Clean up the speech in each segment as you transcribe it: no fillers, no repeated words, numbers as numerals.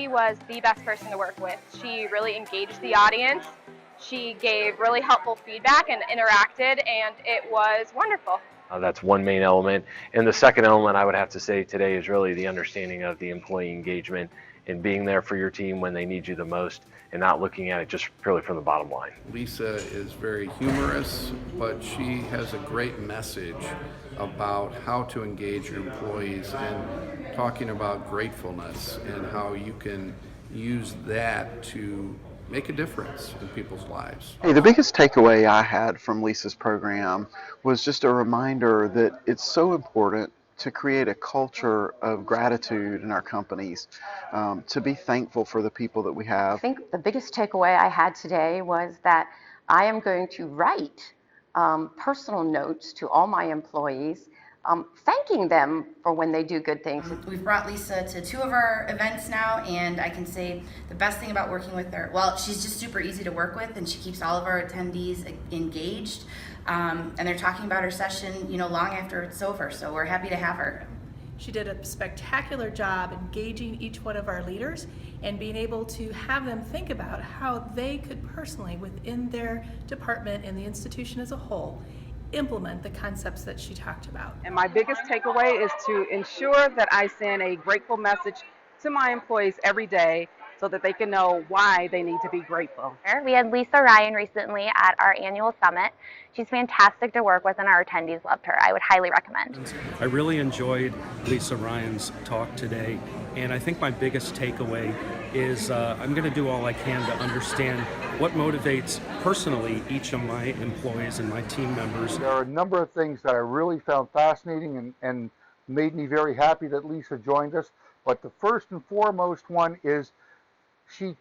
she was the best person to work with. She really engaged the audience. She gave really helpful feedback and interacted, and it was wonderful. That's one main element. And the second element I would have to say today is really the understanding of the employee engagement and being there for your team when they need you the most and not looking at it just purely from the bottom line. Lisa is very humorous, but she has a great message about how to engage your employees and talking about gratefulness and how you can use that to make a difference in people's lives. Hey, the biggest takeaway I had from Lisa's program was just a reminder that it's so important to create a culture of gratitude in our companies, to be thankful for the people that we have. I think the biggest takeaway I had today was that I am going to write personal notes to all my employees, thanking them for when they do good things. We've brought Lisa to 2 of our events now, and I can say the best thing about working with her, well, she's just super easy to work with, and she keeps all of our attendees engaged, and they're talking about her session, long after it's over, so we're happy to have her. She did a spectacular job engaging each one of our leaders and being able to have them think about how they could personally, within their department and the institution as a whole, implement the concepts that she talked about. And my biggest takeaway is to ensure that I send a grateful message to my employees every day so that they can know why they need to be grateful. We had Lisa Ryan recently at our annual summit. She's fantastic to work with and our attendees loved her. I would highly recommend. I really enjoyed Lisa Ryan's talk today, and I think my biggest takeaway is I'm going to do all I can to understand what motivates personally each of my employees and my team members. There are a number of things that I really found fascinating and made me very happy that Lisa joined us, but the first and foremost one is she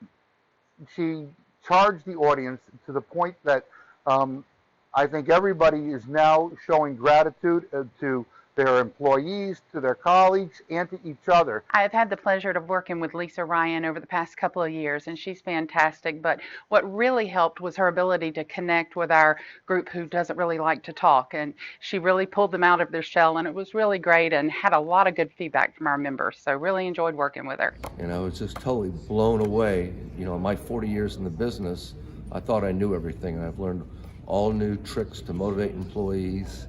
charged the audience to the point that I think everybody is now showing gratitude to their employees, to their colleagues, and to each other. I've had the pleasure of working with Lisa Ryan over the past couple of years, and she's fantastic, but what really helped was her ability to connect with our group who doesn't really like to talk, and she really pulled them out of their shell, and it was really great and had a lot of good feedback from our members, so really enjoyed working with her. And I was just totally blown away. In my 40 years in the business, I thought I knew everything, and I've learned all new tricks to motivate employees.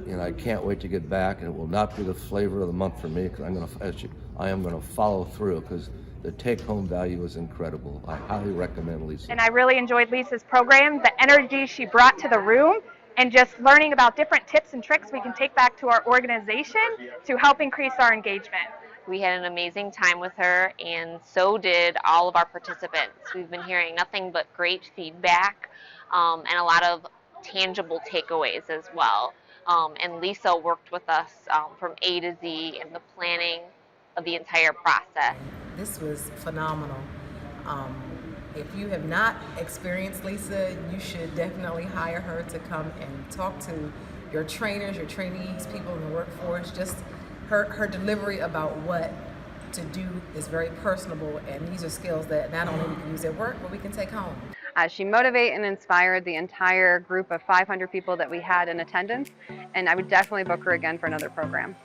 And I can't wait to get back, and it will not be the flavor of the month for me because I am going to follow through because the take-home value is incredible. I highly recommend Lisa. And I really enjoyed Lisa's program, the energy she brought to the room, and just learning about different tips and tricks we can take back to our organization to help increase our engagement. We had an amazing time with her, and so did all of our participants. We've been hearing nothing but great feedback and a lot of tangible takeaways as well. And Lisa worked with us from A to Z in the planning of the entire process. This was phenomenal. If you have not experienced Lisa, you should definitely hire her to come and talk to your trainers, your trainees, people in the workforce. Just her delivery about what to do is very personable, and these are skills that not only we can use at work, but we can take home. She motivated and inspired the entire group of 500 people that we had in attendance, and I would definitely book her again for another program.